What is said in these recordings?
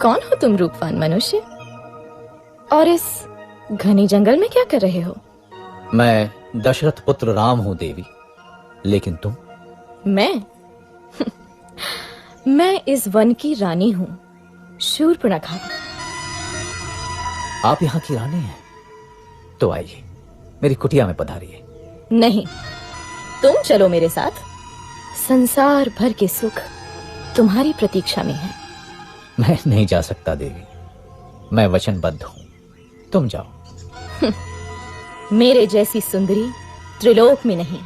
कौन हो तुम रूपवान मनुष्य? और इस घने जंगल में क्या कर रहे हो? मैं दशरथ पुत्र राम हूं देवी, लेकिन तुम? मैं इस वन की रानी हूं, शूर्पणखा। आप यहाँ की रानी हैं? तो आइए, मेरी कुटिया में पधारिए। नहीं, तुम चलो मेरे साथ। संसार भर के सुख तुम्हारी प्रतीक्षा में है। मैं नहीं जा सकता देवी, मैं वचनबद्ध हूं। तुम जाओ। मेरे जैसी सुंदरी त्रिलोक में नहीं।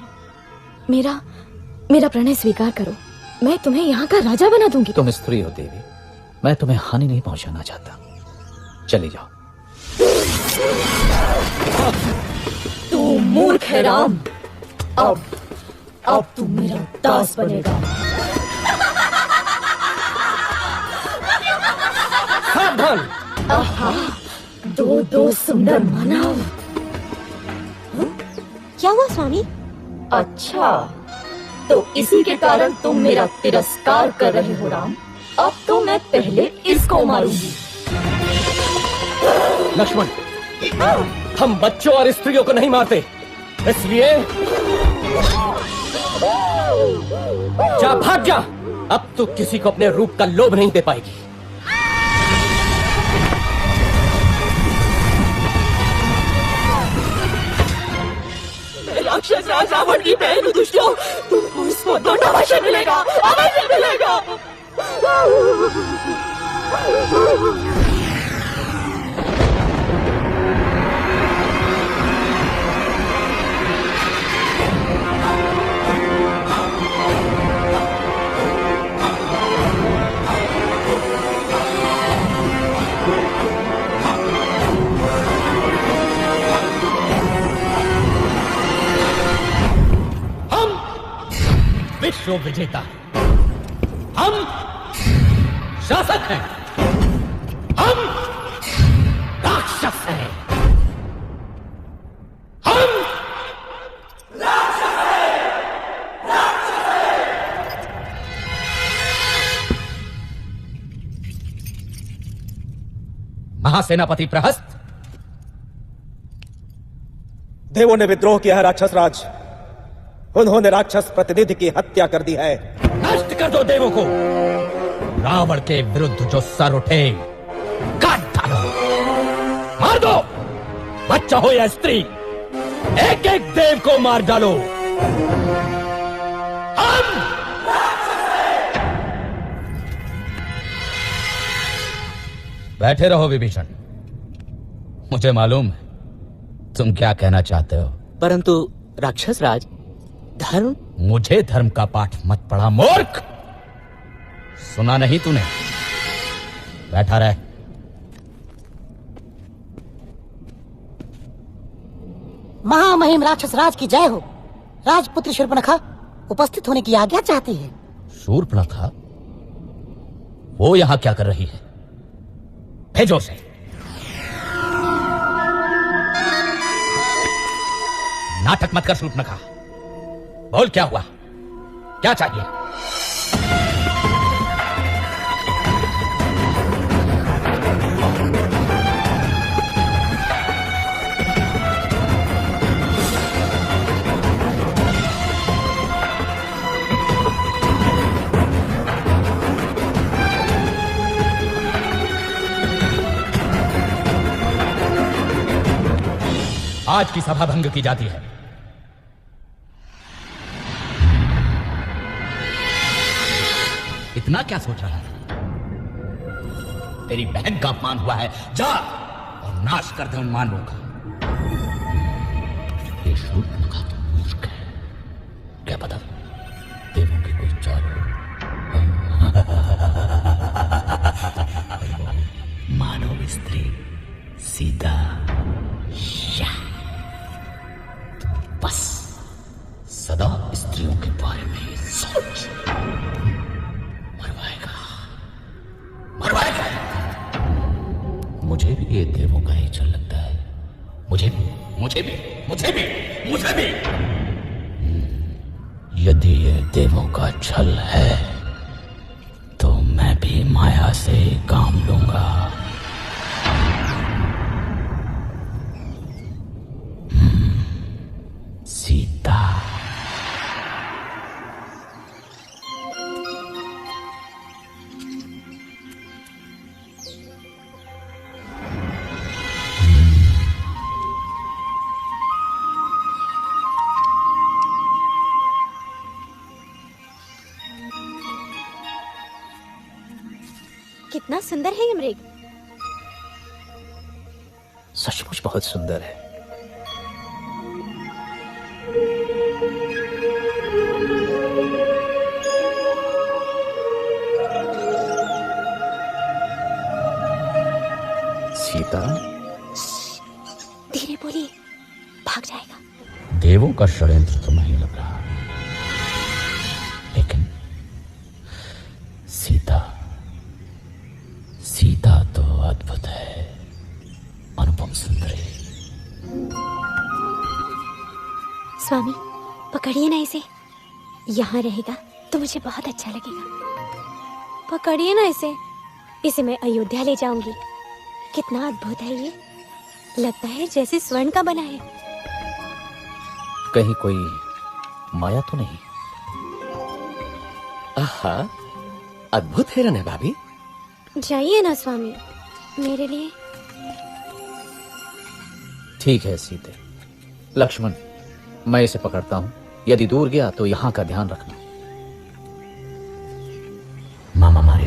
मेरा प्रणय स्वीकार करो, मैं तुम्हें यहाँ का राजा बना दूंगी। तुम स्त्री हो देवी, मैं तुम्हें हानि नहीं पहुंचाना चाहता। चली जाओ। तू मूर्ख है राम। अब तू मेरा दास बनेगा। सावधान! आहा, दो सुंदर मानव। क्या हुआ स्वामी? अच्छा, तो इसी के कारण तुम मेरा तिरस्कार कर रहे हो राम। अब तो मैं पहले इसको मारूंगी। लक्ष्मण, हम बच्चों और स्त्रियों को नहीं मारते, इसलिए जा, भाग जा। अब तू किसी को अपने रूप का लोभ नहीं दे पाएगी। राक्षस राज रावण की बहन दुष्टों, तुमको इसको दंडावश्य मिलेगा, अवश्य मिलेगा। विश्व विजेता, हम शासक हैं, हम राक्षस हैं, हम राक्षस हैं, राक्षस हैं। महासेनापति प्रहस्त, देवों ने विद्रोह किया है राक्षस राज। उन्होंने राक्षस प्रतिनिधि की हत्या कर दी है। नष्ट कर दो देवों को। रावण के विरुद्ध जो सर उठे काट डालो, मार दो। बच्चा हो या स्त्री, एक एक देव को मार डालो। हम बैठे रहो विभीषण, मुझे मालूम है तुम क्या कहना चाहते हो। परंतु राक्षस राज, धर्म? मुझे धर्म का पाठ मत पढ़ा मूर्ख। सुना नहीं तूने? बैठा रहे। महामहिम राक्षस राज की जय हो। राजपुत्री शूर्पणखा उपस्थित होने की आज्ञा चाहती है। शूर्पणखा? वो यहां क्या कर रही है? भेजो उसे। नाटक मत कर शूर्पणखा, बोल क्या हुआ, क्या चाहिए? आज की सभा भंग की जाती है। इतना क्या सोच रहा है? तेरी बहन का अपमान हुआ है, जा और नाश कर दे उन मानवों का। ये शूर्पणखा तो मूर्ख है, क्या पता देवों की कोई चाल हो। मानव स्त्री सीधा बस सदा स्त्रियों के बारे में ही सोच। मरवाएगा। मुझे भी ये देवों का ही चल लगता है। मुझे भी यदि ये देवों का छल है तो मैं भी माया से काम लूंगा। सीता। कितना सुंदर है ये मृग। सचमुच बहुत सुंदर है। सीता, धीरे बोलिए, भाग जाएगा। देवों का षड्यंत्र तो नहीं लग रहा, लेकिन सीता तो अद्भुत है, अनुपम सुंदरी। स्वामी, पकड़िए ना इसे। यहाँ रहेगा तो मुझे बहुत अच्छा लगेगा। पकड़िए ना इसे मैं अयोध्या ले जाऊंगी। कितना अद्भुत है ये, लगता है जैसे स्वर्ण का बना है। कहीं कोई माया तो नहीं? आहा, अद्भुत हिरन है भाभी। जाइए ना स्वामी, मेरे लिए। ठीक है सीते। लक्ष्मण, मैं इसे पकड़ता हूं। यदि दूर गया तो यहां का ध्यान रखना। मामा मारे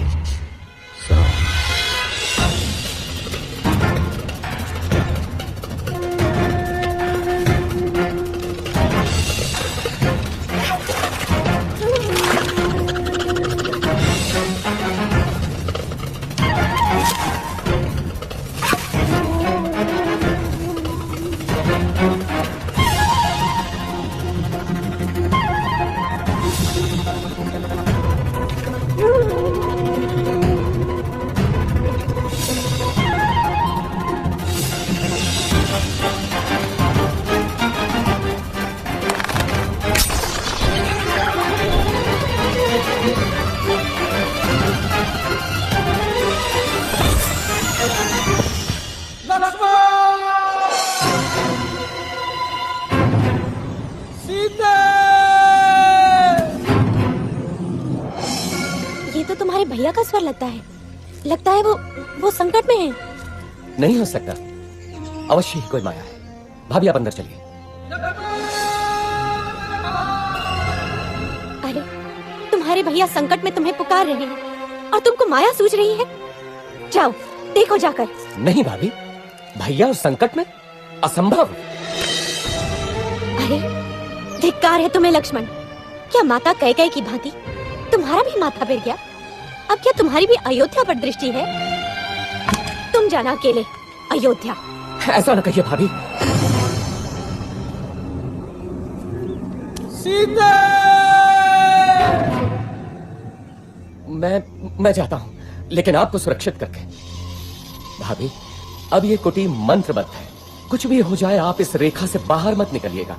सुनो। ये तो तुम्हारे भैया का स्वर लगता है वो संकट में है। नहीं हो सकता, अवश्य ही कोई माया है। भाभी आप अंदर चलिए। अरे, तुम्हारे भैया संकट में तुम्हें पुकार रहे हैं और तुमको माया सूझ रही है। जाओ देखो जाकर। नहीं भाभी, भैया और संकट में? असंभव। अरे, धिक्कार है तुम्हें लक्ष्मण। क्या माता कैकेयी की भांति तुम्हारा भी माथा फिर गया? अब क्या तुम्हारी भी अयोध्या पर दृष्टि है? तुम जाना अकेले अयोध्या। ऐसा न कहिए भाभी। सीता! मैं जाता हूं, लेकिन आपको सुरक्षित करके। भाभी, अब ये कुटी मंत्रबद्ध है। कुछ भी हो जाए, आप इस रेखा से बाहर मत निकलिएगा।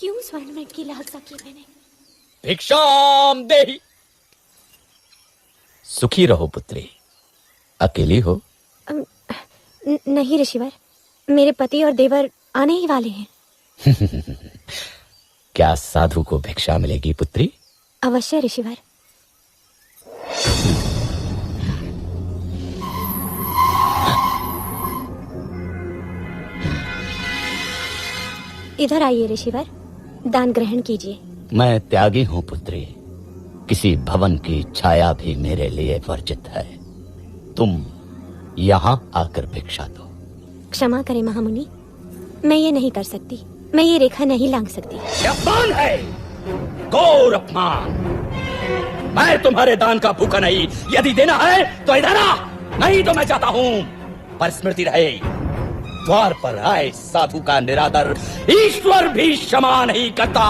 क्यों स्वर्ण मृग की लालसा की मैंने? भिक्षाम देहि। सुखी रहो पुत्री। अकेली हो? नहीं ऋषिवर, मेरे पति और देवर आने ही वाले हैं। क्या साधु को भिक्षा मिलेगी पुत्री? अवश्य ऋषिवर। इधर आइए ऋषिवर, दान ग्रहण कीजिए। मैं त्यागी हूं पुत्री। किसी भवन की छाया भी मेरे लिए वर्जित है। तुम यहाँ आकर भिक्षा दो। क्षमा करें महामुनि, मैं ये नहीं कर सकती। मैं ये रेखा नहीं लांघ सकती। अपमान है, घोर अपमान। मैं तुम्हारे दान का भूखा नहीं। यदि देना है तो इधर आ, नहीं तो मैं जाता हूँ। पर स्मृति रहे, द्वार पर आए साधु का निरादर ईश्वर भी क्षमा नहीं करता।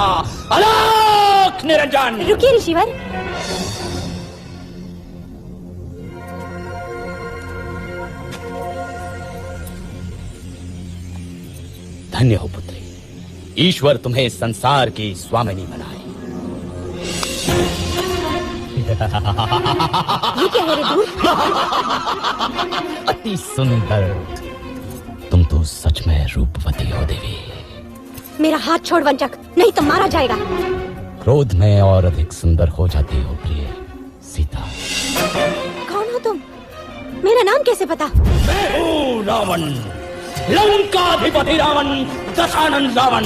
अलौक निरंजन। रुकिए ऋषिवर। धन्य हो पुत्री, ईश्वर तुम्हें संसार की स्वामिनी बनाए। ये क्या है रे दूर? अति सुंदर, तुम तो सच में रूपवती हो देवी। मेरा हाथ छोड़ वंचक, नहीं तो मारा जाएगा। क्रोध में और अधिक सुंदर हो जाती हो प्रिय सीता। कौन हो तुम? मेरा नाम कैसे पता? मैं हूँ रावण, लंकाधिपति रावण, दशानन रावण।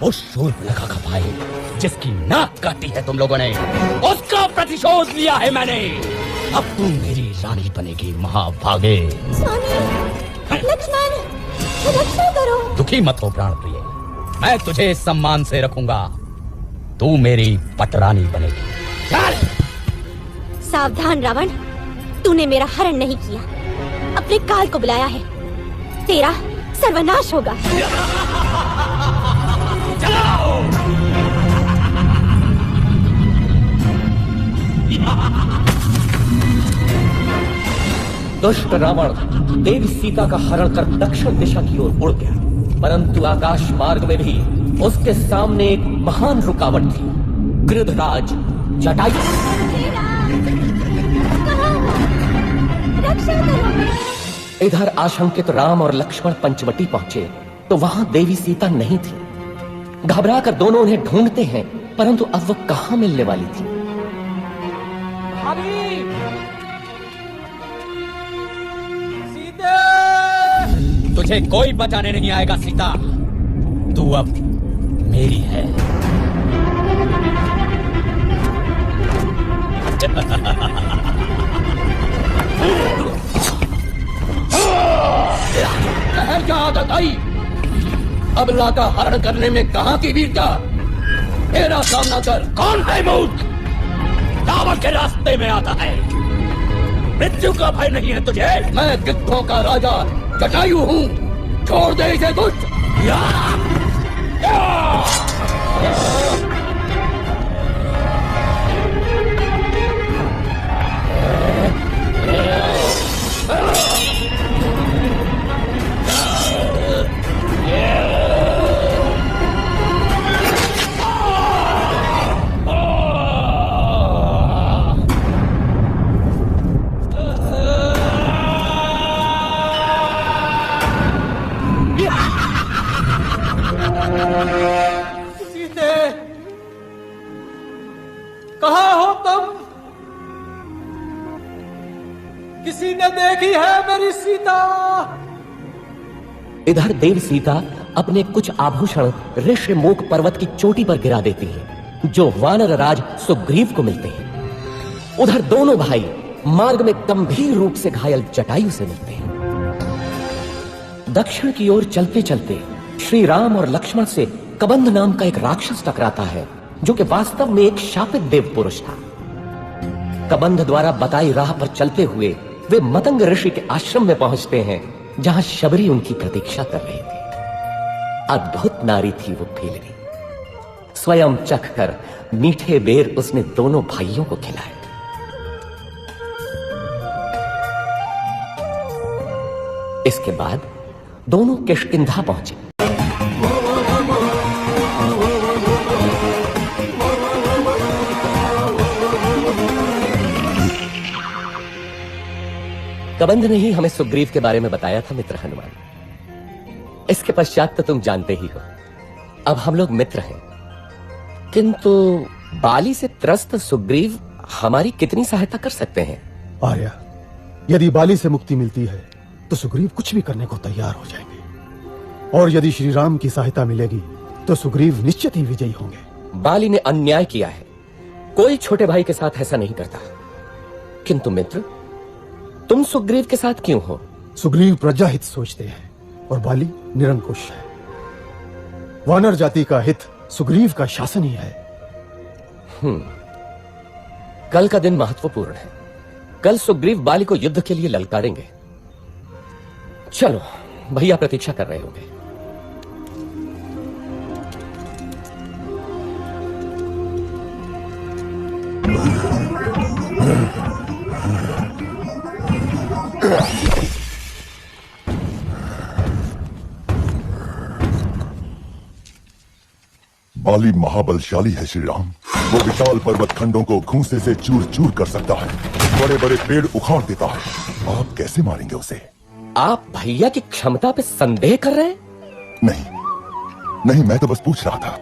उस शूर्पणखा का भाई जिसकी नाक काटी है तुम लोगों ने, उसका प्रतिशोध लिया है मैंने। अब तुम मेरी रानी बनेगी महाभागे। स्वामी, लक्ष्मण, रक्षा करो। दुखी मत हो प्राण प्रिय, मैं तुझे सम्मान से रखूंगा। तू मेरी पटरानी बनेगी। चल। सावधान रावण, तूने मेरा हरण नहीं किया, अपने काल को बुलाया है। तेरा सर्वनाश होगा। चलो। दुष्ट रावण देवी सीता का हरण कर दक्षिण दिशा की ओर उड़ गया, परंतु आकाश मार्ग में भी उसके सामने एक महान रुकावट थी, गृधराज जटायु। रक्षा करो। इधर आशंकित राम और लक्ष्मण पंचवटी पहुंचे तो वहां देवी सीता नहीं थी। घबरा कर दोनों उन्हें ढूंढते हैं, परंतु अब वो कहां मिलने वाली थी। तुझे कोई बचाने नहीं आएगा सीता, तू अब मेरी है। क्या आदत आई? अबला का हरण करने में कहां की वीरता? मेरा सामना कर। कौन है मूर्ख? रावण के रास्ते में आता है। मृत्यु का भय नहीं है तुझे? मैं गिद्धों का राजा जटायु हूं, छोड़ दे इसे दुष्ट। सीते, कहाँ हो तुम? किसी ने देखी है मेरी सीता? इधर देव सीता अपने कुछ आभूषण ऋषिमुख पर्वत की चोटी पर गिरा देती है, जो वानर राज सुग्रीव को मिलते हैं। उधर दोनों भाई मार्ग में गंभीर रूप से घायल जटायु से मिलते हैं। दक्षिण की ओर चलते चलते श्री राम और लक्ष्मण से कबंध नाम का एक राक्षस टकराता है, जो कि वास्तव में एक शापित देव पुरुष था। कबंध द्वारा बताई राह पर चलते हुए वे मतंग ऋषि के आश्रम में पहुंचते हैं, जहां शबरी उनकी प्रतीक्षा कर रही थी। अद्भुत नारी थी वो फेलनी। स्वयं चखकर मीठे बेर उसने दोनों भाइयों को खिलाए। इसके बाद दोनों किष्किंधा पहुंचे। कबंध ने ही हमें सुग्रीव के बारे में बताया था मित्र हनुमान। इसके पश्चात तो तुम जानते ही हो, अब हम लोग मित्र हैं। किंतु बाली से त्रस्त सुग्रीव हमारी कितनी सहायता कर सकते हैं? आर्या, यदि बाली से मुक्ति मिलती है तो सुग्रीव कुछ भी करने को तैयार हो जाएंगे, और यदि श्री राम की सहायता मिलेगी तो सुग्रीव निश्चित ही विजयी होंगे। बाली ने अन्याय किया है, कोई छोटे भाई के साथ ऐसा नहीं करता। किंतु मित्र, तुम सुग्रीव के साथ क्यों हो? सुग्रीव प्रजाहित सोचते हैं और बाली निरंकुश है। वानर जाति का हित सुग्रीव का शासन ही है। कल का दिन महत्वपूर्ण है। कल सुग्रीव बाली को युद्ध के लिए ललकारेंगे। चलो, भैया प्रतीक्षा कर रहे होंगे। बाली महाबलशाली है श्री राम। वो विशाल पर्वत खंडों को घूंसे से चूर चूर कर सकता है, बड़े बड़े पेड़ उखाड़ देता है। आप कैसे मारेंगे उसे? आप भैया की क्षमता पे संदेह कर रहे हैं? नहीं, मैं तो बस पूछ रहा था।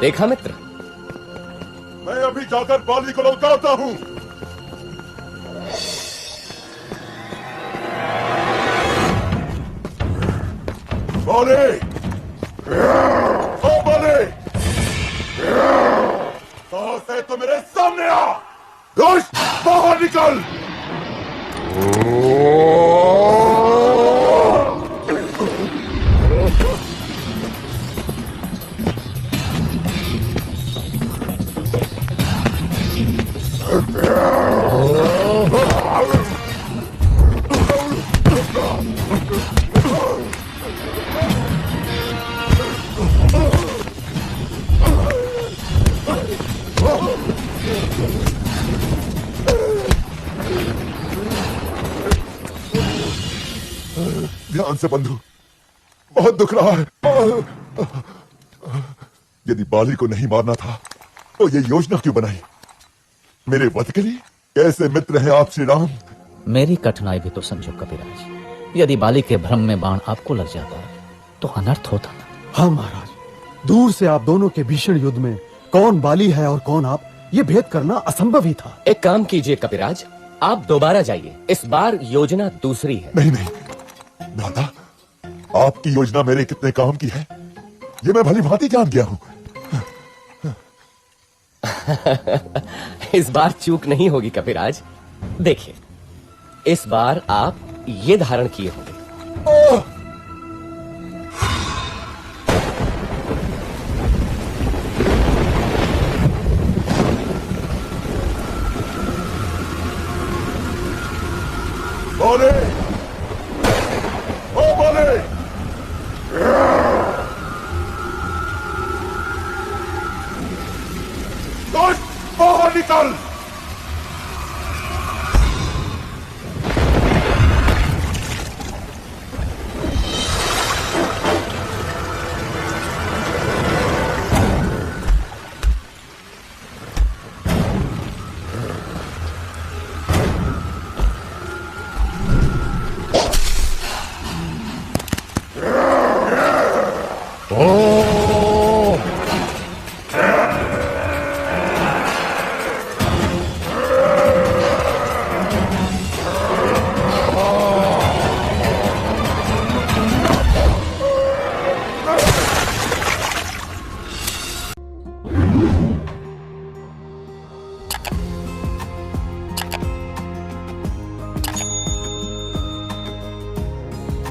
देखा मित्र, मैं अभी जाकर बाली को लौटाता हूं। बाली, ओ बाली, साहस है तो मेरे सामने आ। दुष्ट, बाहर निकल। ध्यान से बंधु, बहुत दुख रहा है। यदि बाली को नहीं मारना था तो ये योजना क्यों बनाई? मेरे वध के लिए? कैसे मित्र हैं आप श्री राम? मेरी कठिनाई भी तो समझो कपिराज। यदि बाली के भ्रम में बाण आपको लग जाता तो अनर्थ होता ना। हाँ महाराज, दूर से आप दोनों के भीषण युद्ध में कौन बाली है और कौन आप, ये भेद करना असंभव ही था। एक काम कीजिए कपिराज, आप दोबारा जाइए। इस बार योजना दूसरी है। नहीं, दादा, आपकी योजना मेरे कितने काम की है ये मैं भली भांति जान गया हूं। इस बार चूक नहीं होगी कपिराज। देखिए, इस बार आप ये धारण किए होंगे। बाली, ओ बाली, दुष्ट, बाहर निकल।